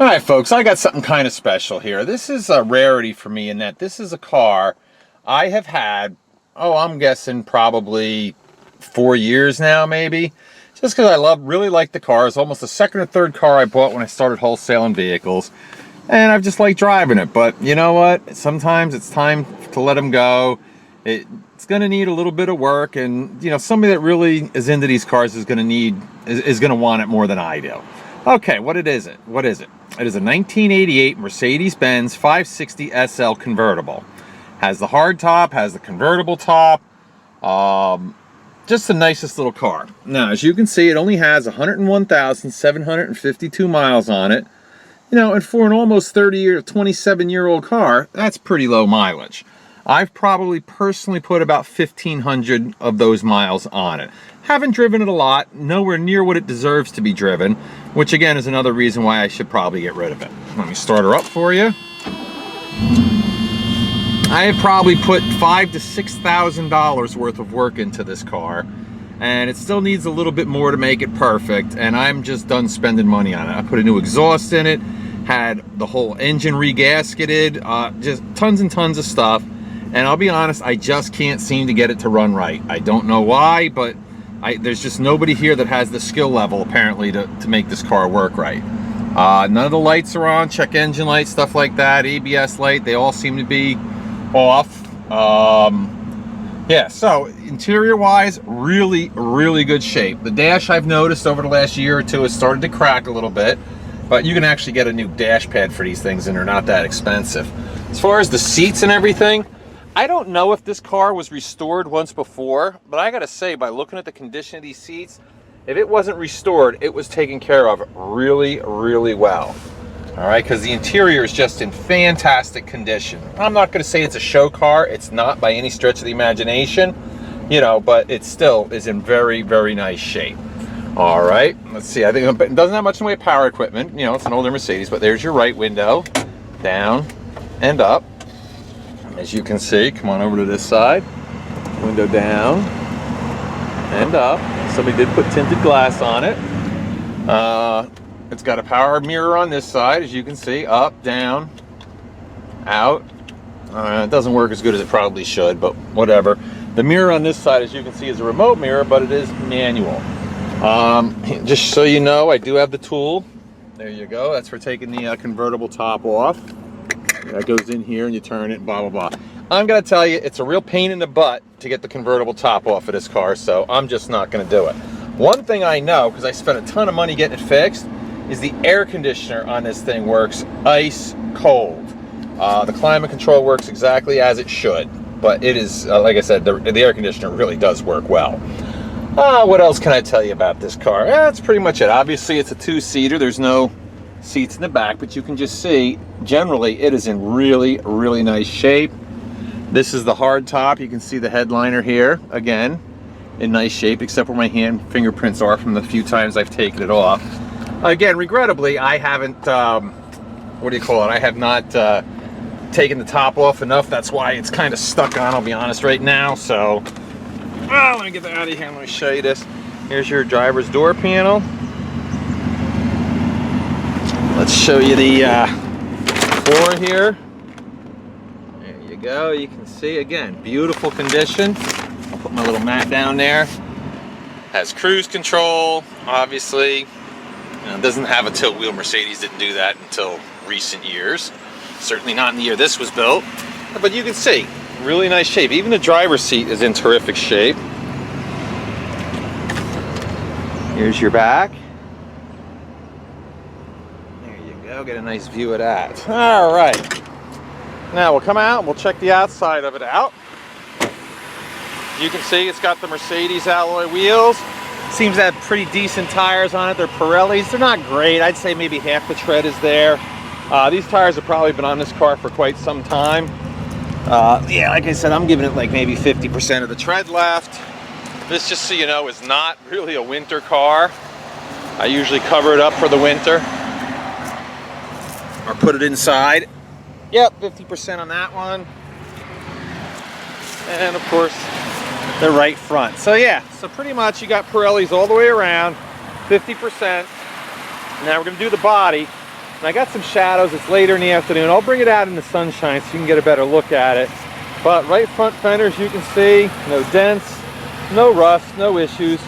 Alright folks, I got something kind of special here. This is a rarity for me in that this is a car I have had, I'm guessing probably 4 years now maybe. Just because I really like the car. It's almost the second or third car I bought when I started wholesaling vehicles. And I've just liked driving it. But you know what? Sometimes it's time to let them go. It's going to need a little bit of work. And you know, somebody that really is into these cars is going to want it more than I do. Okay, what is it? What is it? It is a 1988 Mercedes Benz 560 SL convertible. Has the hardtop, has the convertible top. Just the nicest little car. Now, as you can see, it only has 101,752 miles on it. You know, and for an almost 27-year-old car, that's pretty low mileage. I've probably personally put about 1,500 of those miles on it. Haven't driven it a lot, nowhere near what it deserves to be driven, which again is another reason why I should probably get rid of it. Let me start her up for you. I have probably put $5,000 to $6,000 worth of work into this car, and it still needs a little bit more to make it perfect, and I'm just done spending money on it. I put a new exhaust in it, had the whole engine re-gasketed, just tons and tons of stuff, and I'll be honest, I just can't seem to get it to run right. I don't know why, but there's just nobody here that has the skill level apparently to make this car work right. None of the lights are on, check engine light, stuff like that, ABS light, they all seem to be off. Yeah, so interior wise, really good shape. The dash, I've noticed over the last year or two, has started to crack a little bit, but you can actually get a new dash pad for these things and they're not that expensive. As far as the seats and everything, I don't know if this car was restored once before, but I gotta say, by looking at the condition of these seats, if it wasn't restored, it was taken care of really well. All right, because the interior is just in fantastic condition. I'm not going to say it's a show car. It's not by any stretch of the imagination, you know, but it still is in very nice shape. All right, let's see. I think it doesn't have much in the way of power equipment. You know, it's an older Mercedes, but there's your right window, down and up. As you can see, come on over to this side. Window down and up. Somebody did put tinted glass on it. It's got a power mirror on this side, as you can see, up, down, out. It doesn't work as good as it probably should, but whatever. The mirror on this side, as you can see, is a remote mirror, but it is manual. Just so you know, I do have the tool. There you go. That's for taking the convertible top off. That goes in here and you turn it, blah, blah, blah. I'm going to tell you, it's a real pain in the butt to get the convertible top off of this car, so I'm just not going to do it. One thing I know, because I spent a ton of money getting it fixed, is the air conditioner on this thing works ice cold. The climate control works exactly as it should, but it is, like I said, the air conditioner really does work well. What else can I tell you about this car? That's pretty much it. Obviously, it's a two-seater. There's no seats in the back, but you can just see, generally, it is in really nice shape. This is the hard top. You can see the headliner here, again, in nice shape, except where my hand fingerprints are from the few times I've taken it off. Again, regrettably, I haven't, what do you call it? I have not taken the top off enough. That's why it's kind of stuck on, I'll be honest, right now. So, let me get that out of here. Let me show you this. Here's your driver's door panel. Let's show you the floor here. There you go. You can see, again, beautiful condition. I'll put my little mat down there. Has cruise control, obviously. It doesn't have a tilt wheel. Mercedes didn't do that until recent years. Certainly not in the year this was built. But you can see, really nice shape. Even the driver's seat is in terrific shape. Here's your back. There you go. Get a nice view of that. All right. Now we'll come out and we'll check the outside of it out. You can see it's got the Mercedes alloy wheels. Seems to have pretty decent tires on it. They're Pirellis. They're not great. I'd say maybe half the tread is there. These tires have probably been on this car for quite some time. Yeah, like I said, I'm giving it like maybe 50% of the tread left. This, just so you know, is not really a winter car. I usually cover it up for the winter or put it inside. Yep, 50% on that one. And of course, the right front. So yeah, so pretty much you got Pirellis all the way around, 50%. Now we're going to do the body. And I got some shadows. It's later in the afternoon. I'll bring it out in the sunshine so you can get a better look at it. But right front fenders, you can see, no dents, no rust, no issues.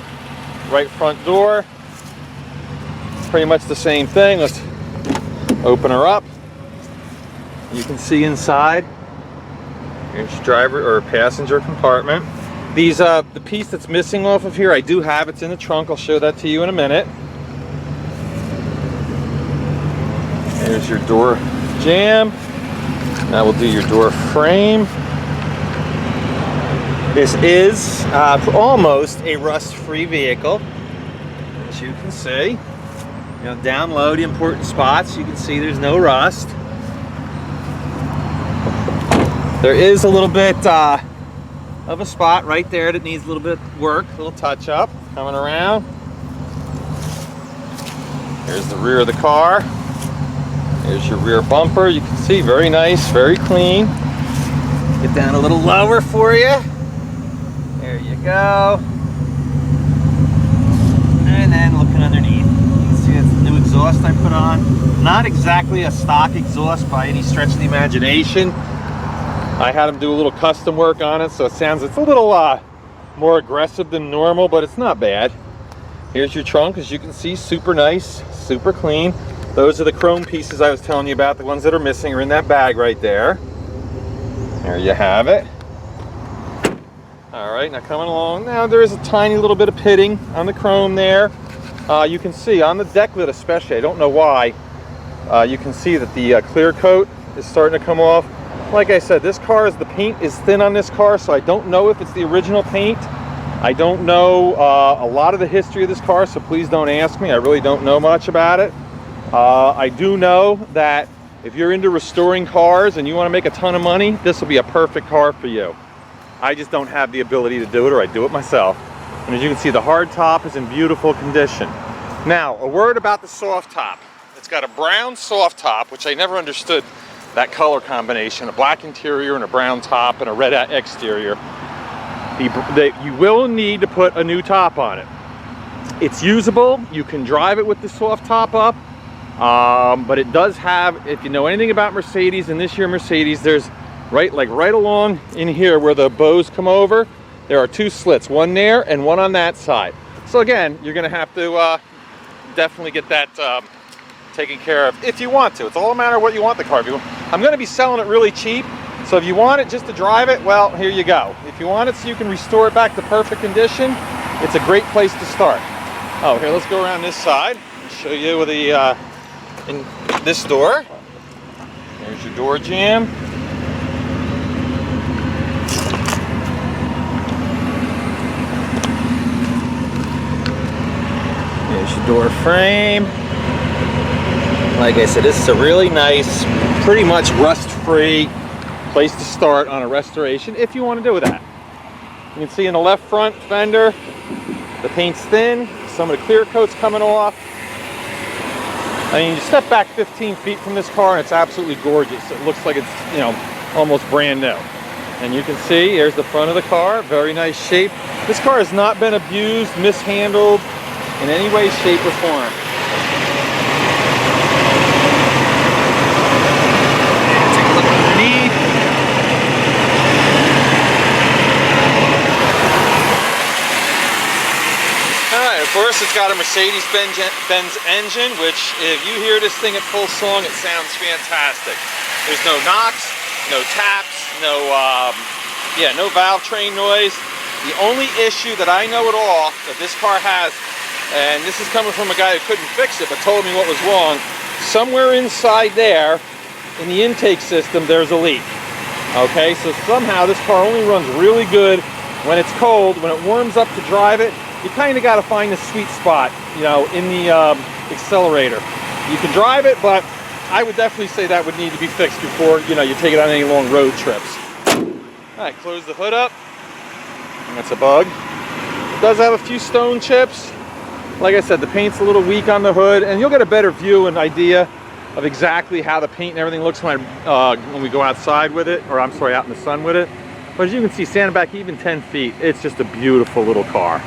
Right front door, pretty much the same thing. Let's open her up. You can see inside. Here's your driver or passenger compartment. These, the piece that's missing off of here, I do have. It's in the trunk. I'll show that to you in a minute. There's your door jamb. Now we'll do your door frame. This is almost a rust-free vehicle, as you can see. You know, down low, the important spots, you can see there's no rust. There is a little bit of a spot right there that needs a little bit of work, a little touch-up. Coming around. Here's the rear of the car. Here's your rear bumper. You can see, very nice, very clean. Get down a little lower for you. There you go. And then looking underneath, you can see it's the new exhaust I put on. Not exactly a stock exhaust by any stretch of the imagination. I had them do a little custom work on it, so it's a little more aggressive than normal, but it's not bad. Here's your trunk, as you can see, super nice, super clean. Those are the chrome pieces I was telling you about. The ones that are missing are in that bag right there. There you have it. All right, now coming along. Now there is a tiny little bit of pitting on the chrome there. You can see on the deck lid especially, I don't know why, you can see that the clear coat is starting to come off. Like I said, this car, the paint is thin on this car, so I don't know if it's the original paint. I don't know a lot of the history of this car, so please don't ask me. I really don't know much about it. I do know that if you're into restoring cars and you want to make a ton of money, this will be a perfect car for you. I just don't have the ability to do it, or I do it myself. And as you can see, the hard top is in beautiful condition. Now, a word about the soft top. It's got a brown soft top, which I never understood that color combination, a black interior and a brown top and a red exterior. You will need to put a new top on it. It's usable. You can drive it with the soft top up, but it does have, if you know anything about Mercedes, and this year Mercedes, there's right along in here where the bows come over, there are two slits, one there and one on that side. So again, you're going to have to definitely get that taken care of if you want to. It's all a matter of what you want the car to be. I'm going to be selling it really cheap, so if you want it just to drive it, well, here you go. If you want it so you can restore it back to perfect condition, it's a great place to start. Oh, here, let's go around this side and show you the in this door. There's your door jamb. There's your door frame. Like I said, this is a really nice, pretty much rust-free place to start on a restoration if you want to do that. You can see in the left front fender, the paint's thin, some of the clear coat's coming off. I mean, you step back 15 feet from this car and it's absolutely gorgeous. It looks like it's, you know, almost brand new. And you can see, here's the front of the car, very nice shape. This car has not been abused, mishandled in any way, shape, or form. Of course, it's got a Mercedes Benz engine, which if you hear this thing at full song, it sounds fantastic. There's no knocks, no taps, no valve train noise. The only issue that I know at all that this car has, and this is coming from a guy who couldn't fix it but told me what was wrong, somewhere inside there in the intake system there's a leak. Okay, so somehow this car only runs really good when it's cold. When it warms up to drive it, you kind of got to find the sweet spot, you know, in the accelerator. You can drive it, but I would definitely say that would need to be fixed before, you know, you take it on any long road trips. All right, close the hood up. And that's a bug. It does have a few stone chips. Like I said, the paint's a little weak on the hood, and you'll get a better view and idea of exactly how the paint and everything looks when we go outside with it, or I'm sorry, out in the sun with it. But as you can see, standing back even 10 feet, it's just a beautiful little car.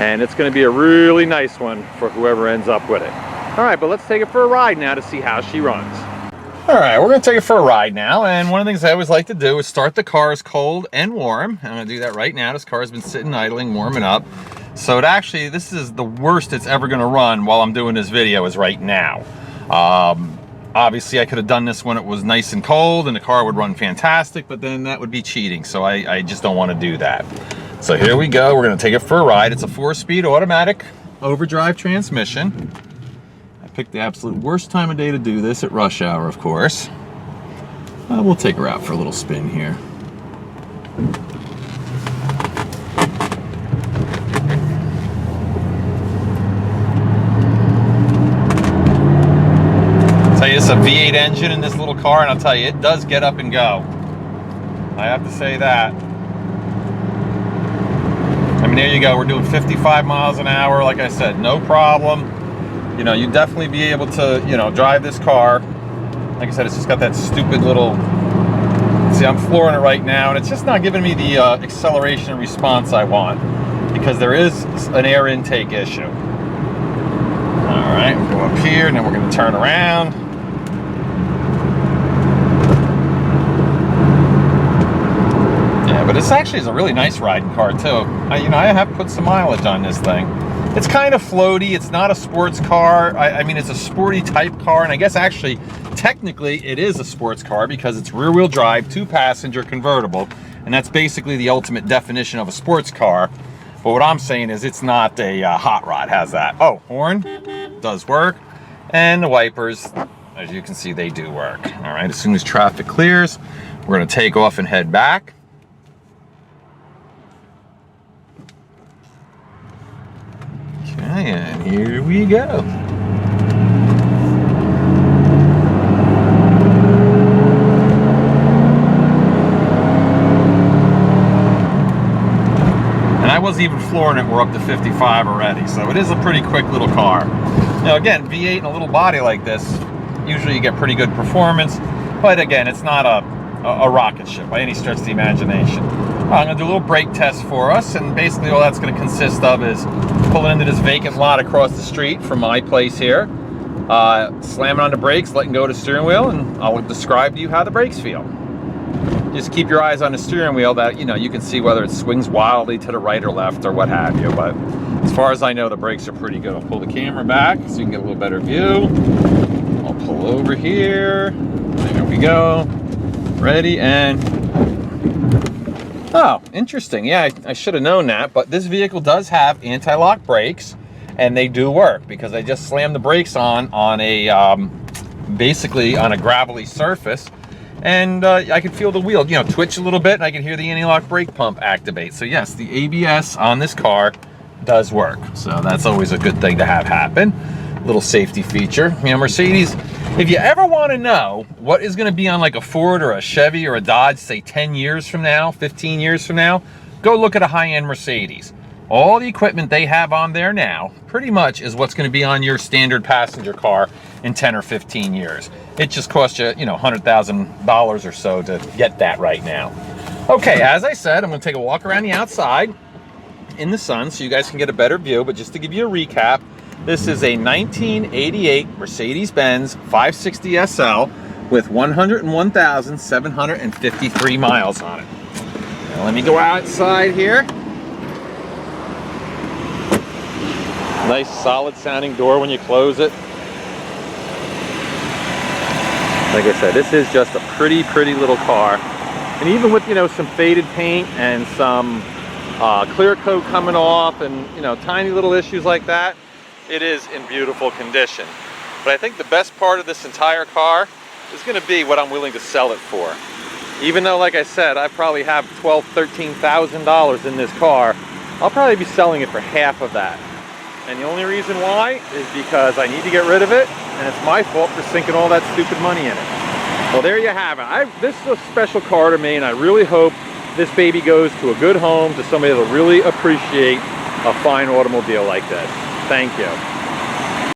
And it's going to be a really nice one for whoever ends up with it. All right, but let's take it for a ride now to see how she runs. All right, we're gonna take it for a ride now, and one of the things I always like to do is start the cars cold and warm. I'm gonna do that right now. This car has been sitting idling, warming up. So this is the worst it's ever gonna run while I'm doing this video is right now. Obviously I could have done this when it was nice and cold and the car would run fantastic, but then that would be cheating. So I just don't wanna do that. So here we go, we're gonna take it for a ride. It's a 4-speed automatic overdrive transmission. I picked the absolute worst time of day to do this at rush hour, of course. We'll take her out for a little spin here. It's a V8 engine in this little car, and I'll tell you, it does get up and go. I have to say that. I mean, there you go. We're doing 55 miles an hour. Like I said, no problem. You know, you'd definitely be able to, you know, drive this car. Like I said, it's just got that stupid little... See, I'm flooring it right now, and it's just not giving me the acceleration and response I want, because there is an air intake issue. All right, we'll go up here, and then we're going to turn around. But this actually is a really nice riding car too. I have put some mileage on this thing. It's kind of floaty. It's not a sports car. I mean, it's a sporty type car, and I guess actually, technically, it is a sports car because it's rear-wheel drive, 2-passenger convertible, and that's basically the ultimate definition of a sports car. But what I'm saying is it's not a hot rod. Has that? Oh, horn does work, and the wipers, as you can see, they do work. All right. As soon as traffic clears, we're going to take off and head back. And here we go. And I wasn't even flooring it, we're up to 55 already, so it is a pretty quick little car. Now again, V8 and a little body like this, usually you get pretty good performance, but again, it's not a rocket ship by any stretch of the imagination. I'm going to do a little brake test for us, and basically all that's going to consist of is pulling into this vacant lot across the street from my place here, slamming on the brakes, letting go of the steering wheel, and I'll describe to you how the brakes feel. Just keep your eyes on the steering wheel that, you can see whether it swings wildly to the right or left or what have you, but as far as I know, the brakes are pretty good. I'll pull the camera back so you can get a little better view. I'll pull over here. There we go. Ready, and... Oh, interesting. Yeah, I should have known that, but this vehicle does have anti-lock brakes, and they do work because I just slammed the brakes on a basically on a gravelly surface, and I can feel the wheel, twitch a little bit, and I can hear the anti-lock brake pump activate. So yes, the ABS on this car does work. So that's always a good thing to have happen. Little safety feature. Mercedes, if you ever want to know what is going to be on like a Ford or a Chevy or a Dodge, say 10 years from now, 15 years from now, go look at a high-end Mercedes. All the equipment they have on there now pretty much is what's going to be on your standard passenger car in 10 or 15 years. It just cost you, $100,000 or so to get that right now. Okay, as I said, I'm going to take a walk around the outside in the sun so you guys can get a better view, but just to give you a recap, this is a 1988 Mercedes Benz 560 SL with 101,753 miles on it. Now let me go outside here. Nice solid sounding door when you close it. Like I said, this is just a pretty little car. And even with, some faded paint and some clear coat coming off and, tiny little issues like that, it is in beautiful condition. But I think the best part of this entire car is going to be what I'm willing to sell it for. Even though, like I said, I probably have $12,000, $13,000 in this car, I'll probably be selling it for half of that. And the only reason why is because I need to get rid of it, and it's my fault for sinking all that stupid money in it. Well, there you have it. This is a special car to me, and I really hope this baby goes to a good home, to somebody that'll really appreciate a fine automobile like this. Thank you.